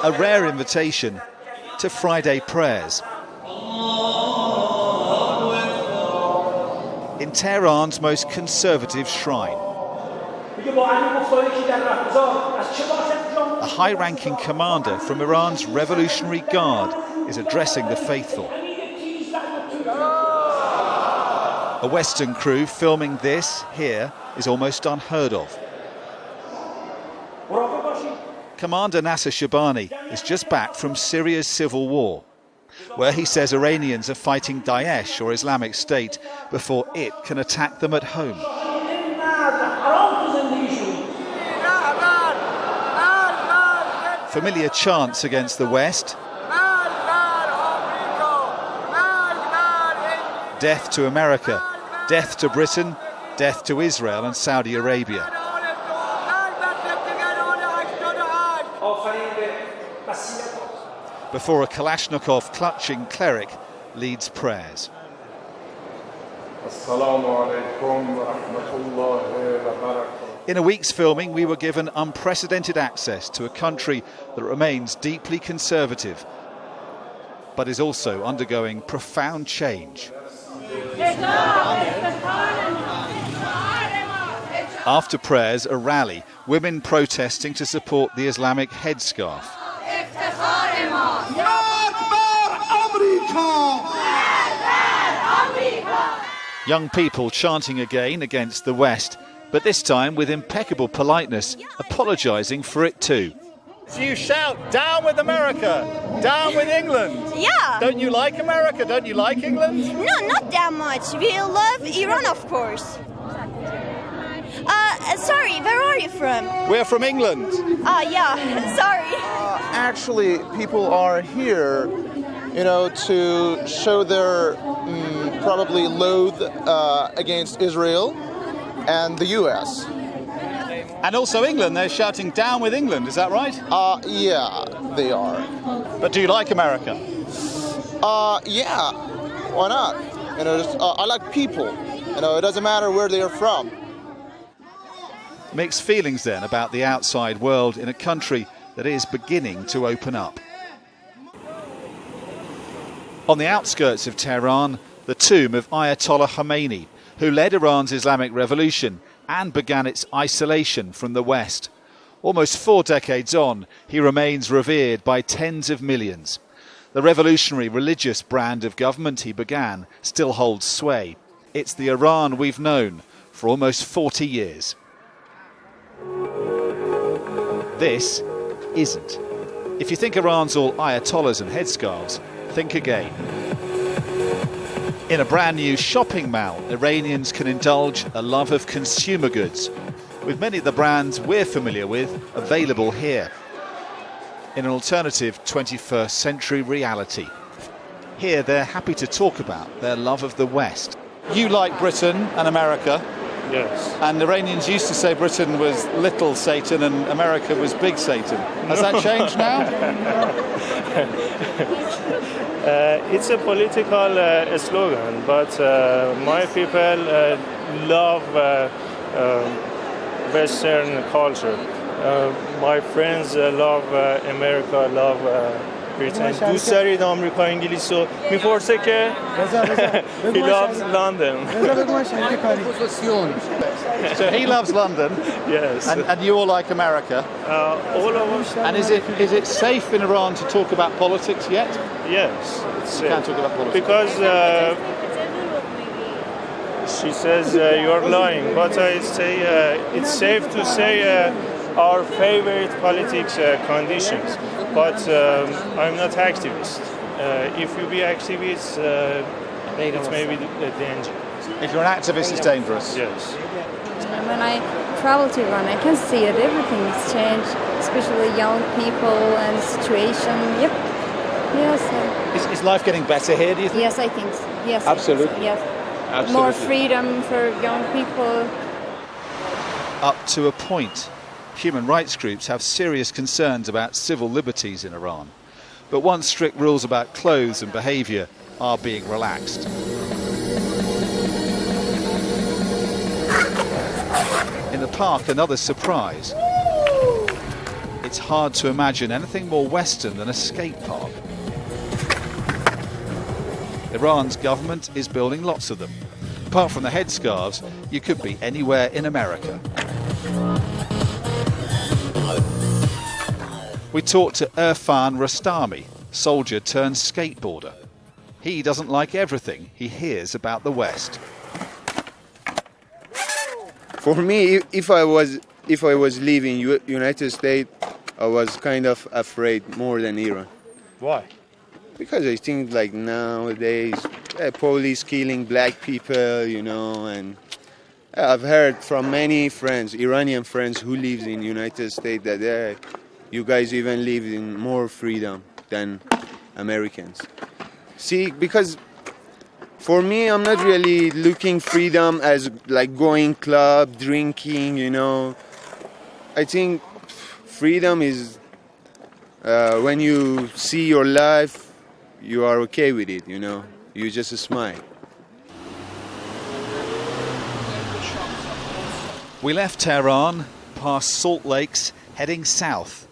A rare invitation to Friday prayers. In Tehran's most conservative shrine. A high-ranking commander from Iran's Revolutionary Guard is addressing the faithful. A Western crew filming this here is almost unheard of. Commander Nasser Shabani is just back from Syria's civil war, where he says Iranians are fighting Daesh or Islamic State before it can attack them at home. Familiar chants against the West. Death to America, death to Britain, death to Israel and Saudi Arabia. Before a Kalashnikov-clutching cleric leads prayers. In a week's filming, we were given unprecedented access to a country that remains deeply conservative, but is also undergoing profound change. After prayers, a rally, women protesting to support the Islamic headscarf. Young people chanting again against the West, but this time with impeccable politeness, apologising for it too. So you shout, down with America, down with England. Yeah. Don't you like America? Don't you like England? No, not that much. We love Iran, of course. Sorry, where are you from? We're from England. Yeah, sorry. Actually, people are here, to show their probably loathe against Israel and the U.S. And also England, they're shouting down with England, is that right? Yeah, they are. But do you like America? Yeah, why not? I like people. It doesn't matter where they are from. Mixed feelings then about the outside world in a country that is beginning to open up. On the outskirts of Tehran, the tomb of Ayatollah Khomeini, who led Iran's Islamic Revolution and began its isolation from the West. Almost 4 decades on, he remains revered by tens of millions. The revolutionary religious brand of government he began still holds sway. It's the Iran we've known for almost 40 years. This isn't. If you think Iran's all ayatollahs and headscarves, think again. In a brand new shopping mall, Iranians can indulge a love of consumer goods, with many of the brands we're familiar with available here, in an alternative 21st century reality. Here they're happy to talk about their love of the West. You like Britain and America. Yes. And Iranians used to say Britain was little Satan and America was big Satan. Has that changed now? It's a political slogan, but my people love Western culture. My friends love America, love Britain. دوست دارید آمریکا انگلیس رو میپرسه که he loves London. So he loves London. Yes. And you all like America. All of us. And is it safe in Iran to talk about politics yet? Yes, it's safe. You can't talk about politics. Because she says you're lying, but I say it's safe to say our favorite politics conditions. But I'm not activist. If you be activist, it's maybe a danger. If you're an activist, it's dangerous. Yes. When I travel to Iran, I can see it. Everything's changed, especially young people and situation. Yep. Yes. Is life getting better here, do you think? Yes, I think so. Yes. Absolutely. I think so. Yes. Absolutely. More freedom for young people. Up to a point. Human rights groups have serious concerns about civil liberties in Iran. But once strict rules about clothes and behaviour are being relaxed. In the park, another surprise. It's hard to imagine anything more Western than a skate park. Iran's government is building lots of them. Apart from the headscarves, you could be anywhere in America. We talked to Irfan Rostami, soldier turned skateboarder. He doesn't like everything he hears about the West. For me, if I was leaving United States, I was kind of afraid more than Iran. Why? Because I think like nowadays, police killing black people, you know, and I've heard from many friends, Iranian friends who live in United States, that you guys even live in more freedom than Americans. See, because for me, I'm not really looking freedom as like going club, drinking, you know. I think freedom is when you see your life, you are okay with it, you know. You just smile. We left Tehran, past salt lakes, heading south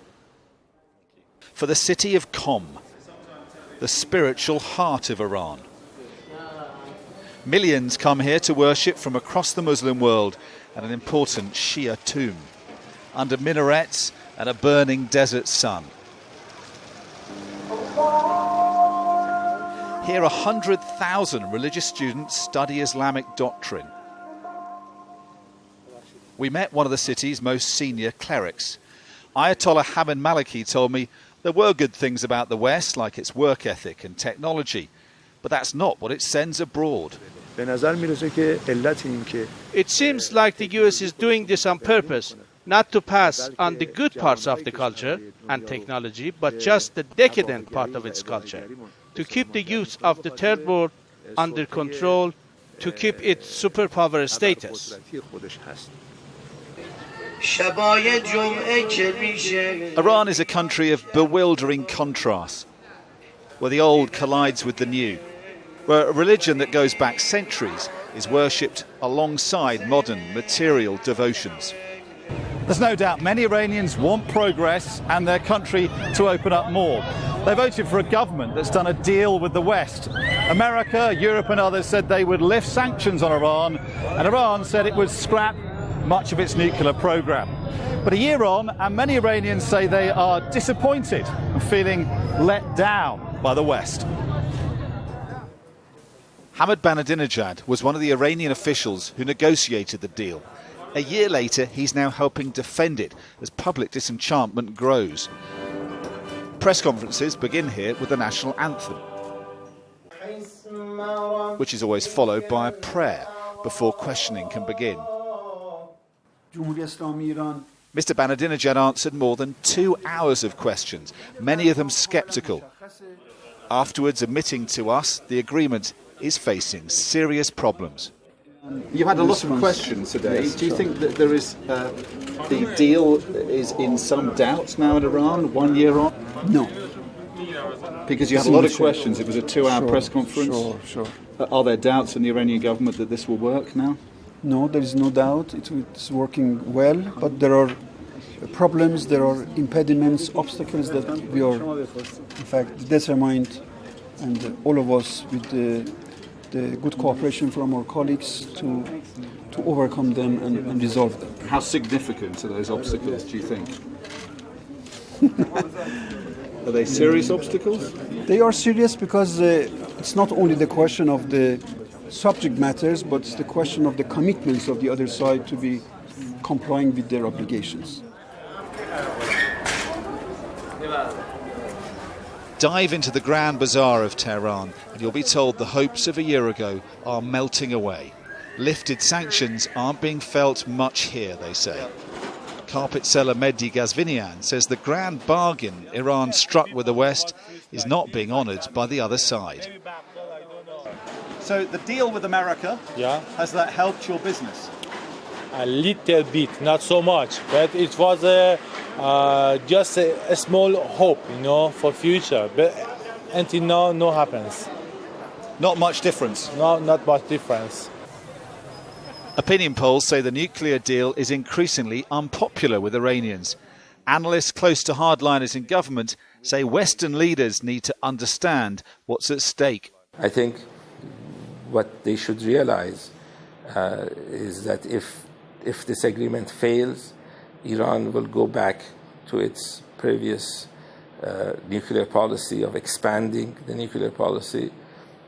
for the city of Qom, the spiritual heart of Iran. Millions come here to worship from across the Muslim world at an important Shia tomb, under minarets and a burning desert sun. Here 100,000 religious students study Islamic doctrine. We met one of the city's most senior clerics. Ayatollah Hamid Maliki told me there were good things about the West, like its work ethic and technology, but that's not what it sends abroad. It seems like the US is doing this on purpose, not to pass on the good parts of the culture and technology, but just the decadent part of its culture, to keep the youth of the third world under control, to keep its superpower status. Iran is a country of bewildering contrasts, where the old collides with the new, where a religion that goes back centuries is worshipped alongside modern material devotions. There's no doubt many Iranians want progress and their country to open up more. They voted for a government that's done a deal with the West. America, Europe and others said they would lift sanctions on Iran, and Iran said it would scrap much of its nuclear program. But a year on, and many Iranians say they are disappointed and feeling let down by the West. Hamid Ahmadinejad was one of the Iranian officials who negotiated the deal. A year later, he's now helping defend it as public disenchantment grows. Press conferences begin here with the national anthem, which is always followed by a prayer before questioning can begin. Mr. Ahmadinejad answered more than 2 hours of questions, many of them sceptical. Afterwards, admitting to us the agreement is facing serious problems. You've had a lot of questions today. Yes, Do you think that there is the deal is in some doubt now in Iran, 1 year on? No. Because you had a lot of questions. It was a 2-hour press conference. Sure. Are there doubts in the Iranian government that this will work now? No, there is no doubt. It's working well, but there are problems, there are impediments, obstacles that we are, in fact, determined, and all of us with the good cooperation from our colleagues to overcome them and resolve them. How significant are those obstacles, do you think? Are they serious obstacles? They are serious because it's not only the question of the subject matters, but it's the question of the commitments of the other side to be complying with their obligations. Dive into the Grand Bazaar of Tehran and you'll be told the hopes of a year ago are melting away. Lifted sanctions aren't being felt much here, they say. Carpet seller Medea Benjamin says the grand bargain Iran struck with the West is not being honoured by the other side. So the deal with America, has that helped your business? A little bit, not so much, but it was just a small hope, for future. But until now, no happens. Not much difference? No, not much difference. Opinion polls say the nuclear deal is increasingly unpopular with Iranians. Analysts close to hardliners in government say Western leaders need to understand what's at stake. I think what they should realize is that if this agreement fails, Iran will go back to its previous nuclear policy of expanding the nuclear policy.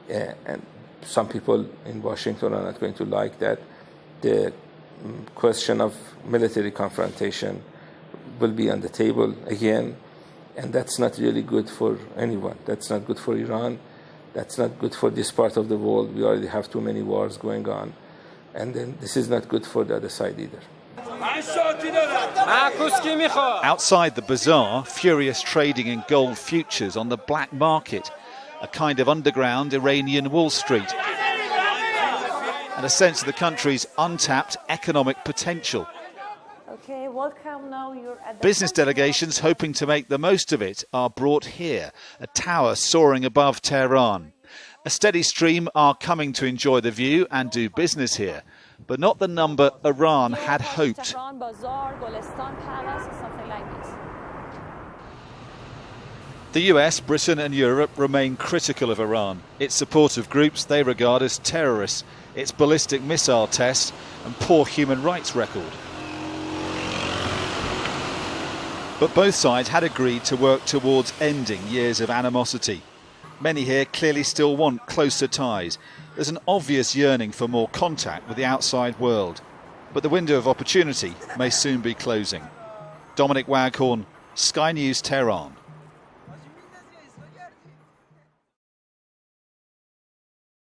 And some people in Washington are not going to like that. The question of military confrontation will be on the table again, and that's not really good for anyone. That's not good for Iran. That's not good for this part of the world. We already have too many wars going on. And then this is not good for the other side either. Outside the bazaar, furious trading in gold futures on the black market, a kind of underground Iranian Wall Street, and a sense of the country's untapped economic potential. Okay, welcome now. You're at the Business delegations hoping to make the most of it are brought here, a tower soaring above Tehran. A steady stream are coming to enjoy the view and do business here, but not the number Iran had hoped. Tehran Bazaar, Golestan Palace, something like this. The US, Britain and Europe remain critical of Iran, its support of groups they regard as terrorists, its ballistic missile tests and poor human rights record. But both sides had agreed to work towards ending years of animosity. Many here clearly still want closer ties. There's an obvious yearning for more contact with the outside world. But the window of opportunity may soon be closing. Dominic Waghorn, Sky News, Tehran.